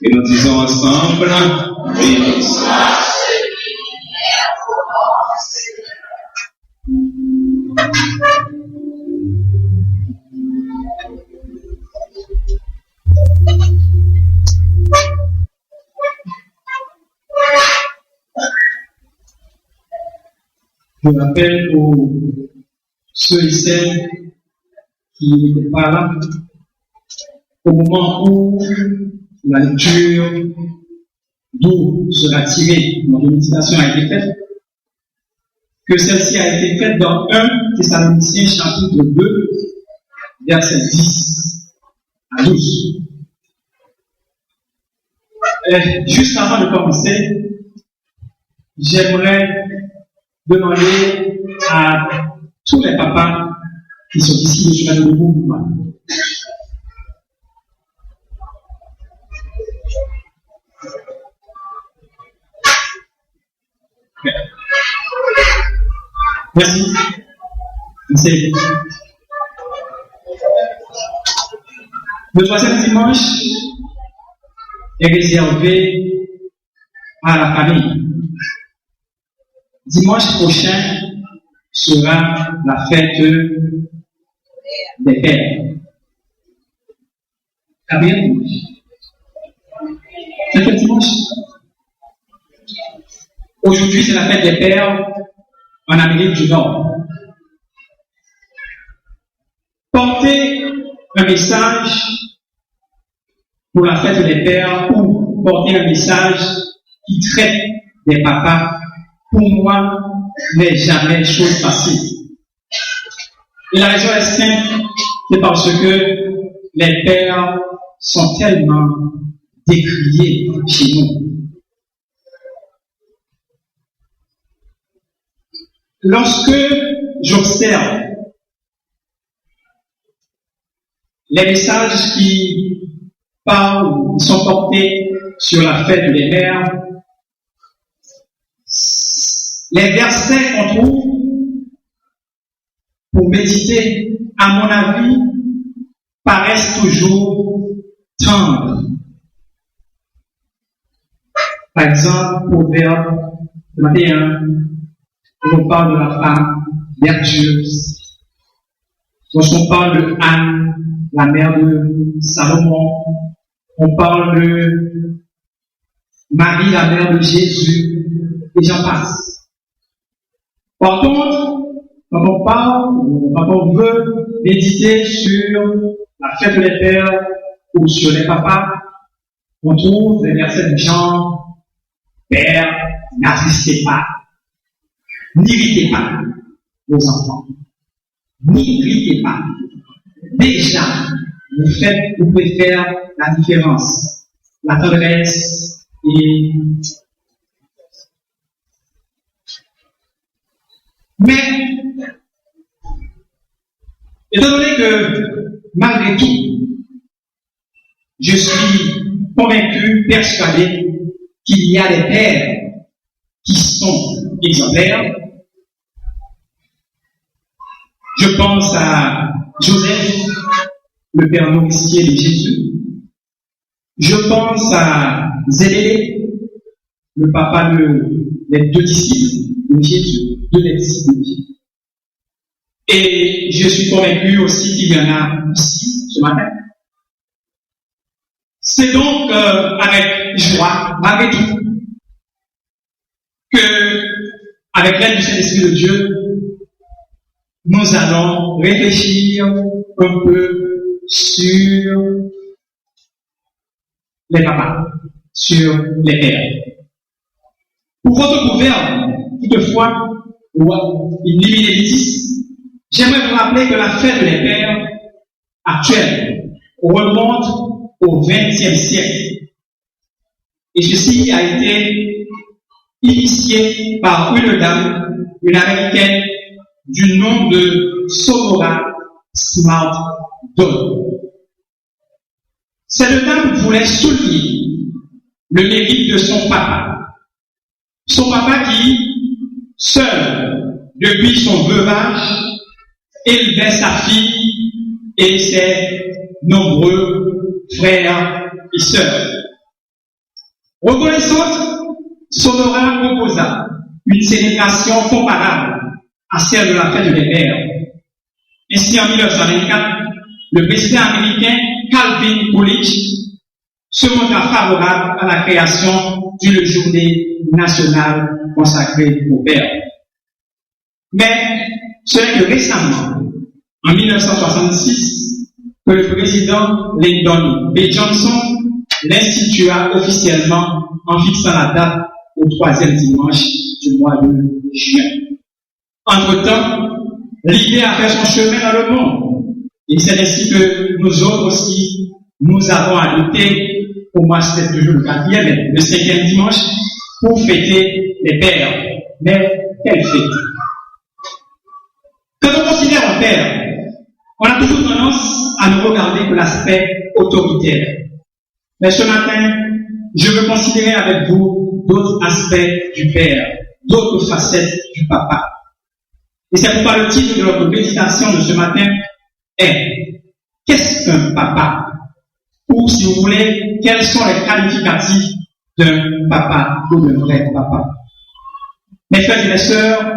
Et nous disons ensemble, béni soit Je rappelle pour ceux et celles qui n'étaient pas là, au moment où la lecture d'où sera tirée notre méditation a été faite, que celle-ci a été faite dans 1 Thessaloniciens chapitre 2, verset 10 à 12. Juste avant de commencer, j'aimerais demander à tous les papas qui sont ici de chemin de mouvement. Merci. Merci. Le troisième dimanche est réservé à la famille. Dimanche prochain sera la fête des pères. Combien? C'est quel dimanche? Aujourd'hui, c'est la fête des pères en Amérique du Nord. Porter un message pour la fête des pères ou porter un message qui traite des papas, pour moi, n'est jamais chose facile. Et la raison est simple, c'est parce que les pères sont tellement décriés chez nous. Lorsque j'observe les messages qui parlent, qui sont portés sur la fête des mères, les versets qu'on trouve pour méditer, à mon avis, paraissent toujours tendres. Par exemple, Proverbe 21, on parle de la femme vertueuse. Lorsqu'on parle de Anne, la mère de Salomon, on parle de Marie, la mère de Jésus, et j'en passe. Par contre, quand on veut méditer sur la fête des pères ou sur les papas, on trouve des versets de genre, Père, n'assistez pas, n'irritez pas vos enfants, n'irritez pas. Déjà, vous pouvez faire la différence, la tendresse et... Mais, étant donné que, malgré tout, je suis convaincu, persuadé qu'il y a des pères qui sont exemplaires. Je pense à Joseph, le père nourricier de Jésus. Je pense à Zébédée, le papa des deux disciples de Jésus, deux disciples de Jésus. Et je suis convaincu aussi qu'il y en a ici ce matin. C'est donc avec joie, malgré tout, que, avec l'aide du Saint-Esprit de Dieu, nous allons réfléchir un peu sur les papas, sur les pères. Pour votre gouverne, toutefois, il limite 10, j'aimerais vous rappeler que la fête des pères actuelle remonte au XXe siècle. Et ceci a été initié par une dame, une américaine, du nom de Sonora Smart Dodd. Cette dame voulait souligner le mérite de son papa. Son papa qui, seul, depuis son veuvage, élevait sa fille et ses nombreux frères et sœurs. Reconnaissante, Sonora proposa une célébration comparable à celle de la fête des pères. Ainsi, en 1924, le président américain Calvin Coolidge se montra favorable à la création d'une journée nationale consacrée aux pères. Mais ce n'est que récemment, en 1966, que le président Lyndon B. Johnson l'institua officiellement en fixant la date au 3e dimanche du mois de juin. Entre-temps, l'idée a fait son chemin dans le monde. Et c'est ainsi que nous autres aussi, nous avons adopté, au moins c'était toujours le 4e, mais le 5e dimanche, pour fêter les pères. Mais quelle fête! Quand on considère un père, on a toujours tendance à ne regarder que l'aspect autoritaire. Mais ce matin, je veux considérer avec vous d'autres aspects du père, d'autres facettes du papa. Et c'est pourquoi le titre de notre méditation de ce matin est « Qu'est-ce qu'un papa ?» ou, si vous voulez, quels sont les qualificatifs d'un papa ou d'un vrai papa. Mes frères et mes sœurs,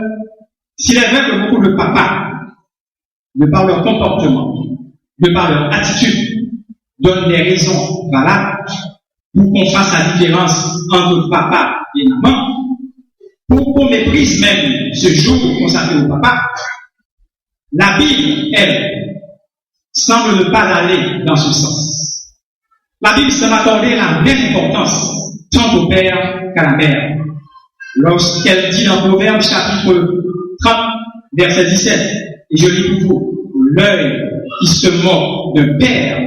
s'il est vrai que beaucoup de papas, de par leur comportement, de par leur attitude, donnent des raisons valables pour qu'on fasse la différence entre papa et maman, pour qu'on méprise même ce jour consacré au papa, la Bible, elle, semble ne pas aller dans ce sens. La Bible semble accorder la même importance tant au père qu'à la mère. Lorsqu'elle dit dans Proverbes chapitre 30, verset 17, et je lis pour vous, l'œil qui se moque d'un père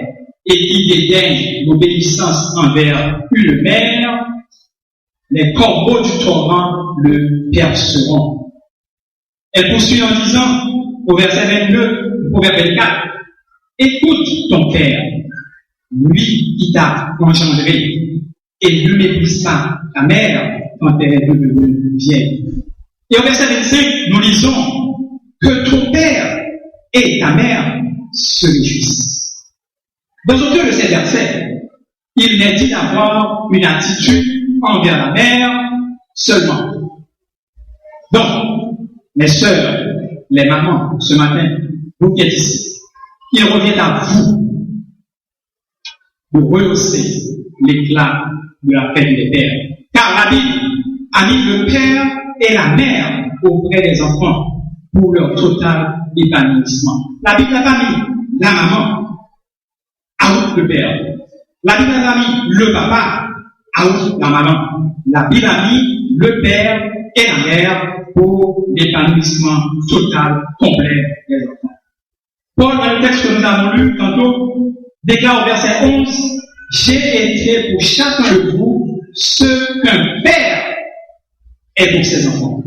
et qui dédaigne l'obéissance envers une mère, les corbeaux du torrent le perceront. Elle poursuit en disant, au verset 22, au proverbe 24, écoute ton père, lui qui t'a engendré, et ne méprise pas ta mère quand elle est devenue vieille. Et au verset 25, nous lisons que ton père et ta mère se réjouissent. Dans aucun de ces versets, il n'est dit d'avoir une attitude envers la mère seulement. Donc, mes sœurs, les mamans, ce matin, vous qui êtes ici, il revient à vous de rehausser l'éclat de la fête des pères. Car la Bible a mis le père et la mère auprès des enfants pour leur total épanouissement. La Bible n'a pas mis la maman out le père. La Bible n'a pas mis le papa out la maman. La Bible a mis le père et la mère pour l'épanouissement total, complet des enfants. Paul, dans le texte que nous avons lu tantôt, déclare au verset 11, « J'ai été pour chacun de vous ce qu'un père est pour ses enfants. »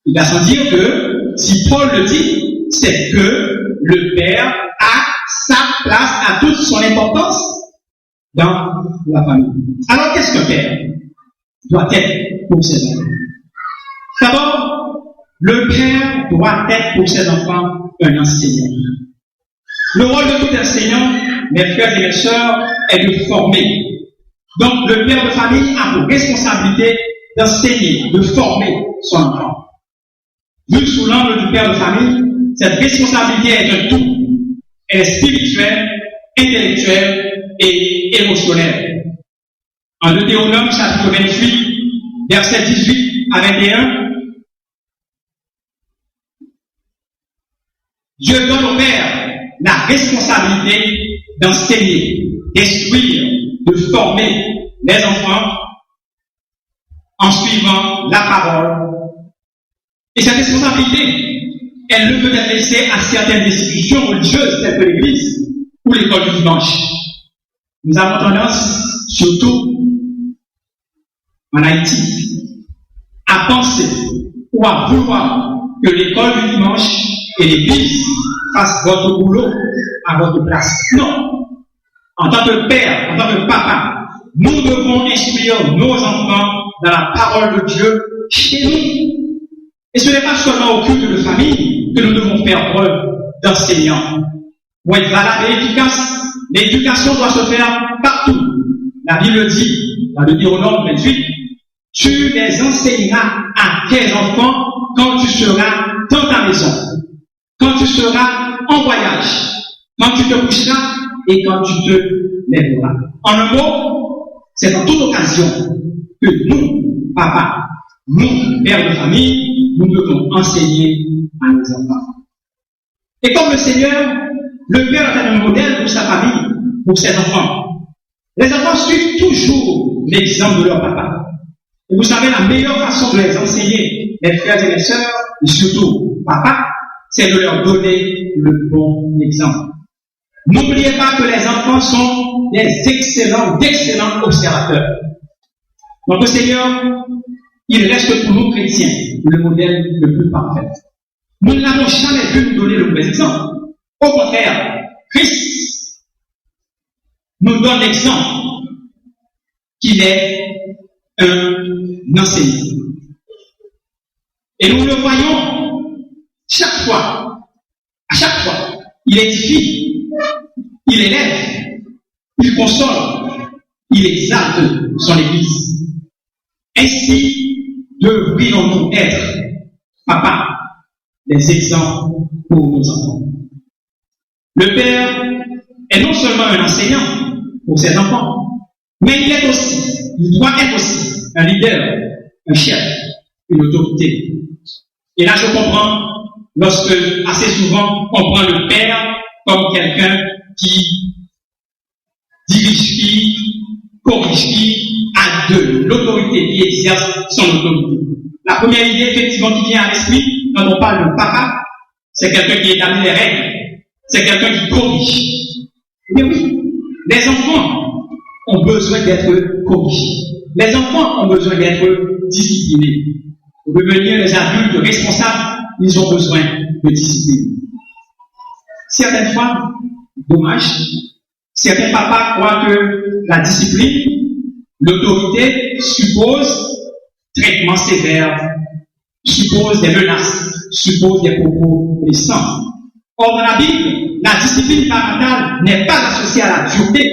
Il va sans dire que, si Paul le dit, c'est que le père a sa place, a toute son importance dans la famille. Alors, qu'est-ce qu'un père doit être pour ses enfants? D'abord, le père doit être pour ses enfants un enseignant. Le rôle de tout enseignant, mes frères et mes sœurs, est de former. Donc, le père de famille a pour responsabilité d'enseigner, de former son enfant. Vu sous l'angle du père de famille, cette responsabilité est un tout. Elle est spirituelle, intellectuelle et émotionnelle. En Deutéronome chapitre 28, versets 18 à 21, Dieu donne au père la responsabilité d'enseigner, d'instruire, de former les enfants en suivant la parole. Et cette responsabilité, elle ne peut être laissée à certaines institutions religieuses telles que l'Église ou l'école du dimanche. Nous avons tendance, surtout en Haïti, à penser ou à vouloir que l'école du dimanche et l'Église fassent votre boulot à votre place. Non. En tant que père, en tant que papa, nous devons instruire nos enfants dans la parole de Dieu chez nous. Et ce n'est pas seulement au culte de famille que nous devons faire preuve d'enseignants. Pour être valable et efficace, l'éducation doit se faire partout. La Bible dit, dans le Deutéronome 28, tu les enseigneras à tes enfants quand tu seras dans ta maison, quand tu seras en voyage, quand tu te coucheras et quand tu te lèveras. En un mot, c'est en toute occasion que nous, papa, nous, pères de famille, nous devons enseigner à nos enfants. Et comme le Seigneur, le Père est un modèle pour sa famille, pour ses enfants. Les enfants suivent toujours l'exemple de leur papa. Et vous savez, la meilleure façon de les enseigner, les frères et les sœurs, et surtout papa, c'est de leur donner le bon exemple. N'oubliez pas que les enfants sont d'excellents observateurs. Notre Seigneur, il reste pour nous chrétiens le modèle le plus parfait. Nous n'avons jamais vu nous donner le mauvais exemple. Au contraire, Christ nous donne l'exemple qu'il est un enseignant. Et nous le voyons chaque fois, à chaque fois, il édifie, il élève, il console, il exalte son Église. Ainsi devrions-nous être, papa, des exemples pour nos enfants. Le Père est non seulement un enseignant pour ses enfants, mais il doit être aussi un leader, un chef, une autorité. Et là, je comprends lorsque, assez souvent, on prend le Père comme quelqu'un qui dirige qui, corrige qui, a de l'autorité, qui exerce son autorité. La première idée, effectivement, qui vient à l'esprit, quand on parle de papa, c'est quelqu'un qui établit les règles, c'est quelqu'un qui corrige. Mais oui, les enfants ont besoin d'être corrigés. Les enfants ont besoin d'être disciplinés. Pour devenir les adultes responsables, ils ont besoin de discipline. Certaines fois, dommage, certains papas croient que la discipline, l'autorité suppose traitement sévère, suppose des menaces, suppose des propos blessants. Or, dans la Bible, la discipline parentale n'est pas associée à la dureté.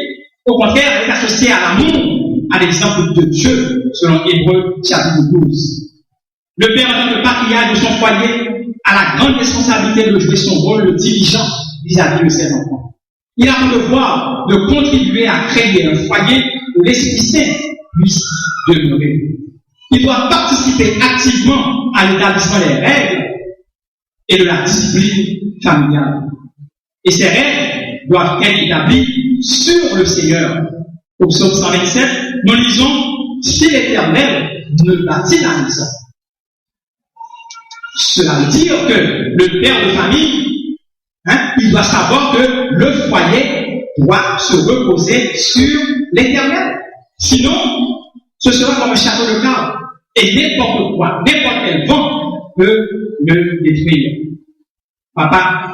Au contraire, elle est associée à l'amour, à l'exemple de Dieu, selon Hébreux chapitre 12. Le père, en tant que patriarche de son foyer, a la grande responsabilité de jouer son rôle de dirigeant vis-à-vis de ses enfants. Il a le devoir de contribuer à créer un foyer où l'Esprit Saint puisse demeurer. Il doit participer activement à l'établissement des règles et de la discipline familiale. Et ces règles doivent être établies sur le Seigneur. Au psaume 127, nous lisons « Si l'Éternel ne bâtit la maison ». Cela veut dire que le père de famille, il doit savoir que le foyer doit se reposer sur l'Éternel. Sinon, ce sera comme un château de cartes. Et n'importe quoi, n'importe quel vent peut le détruire. Papa,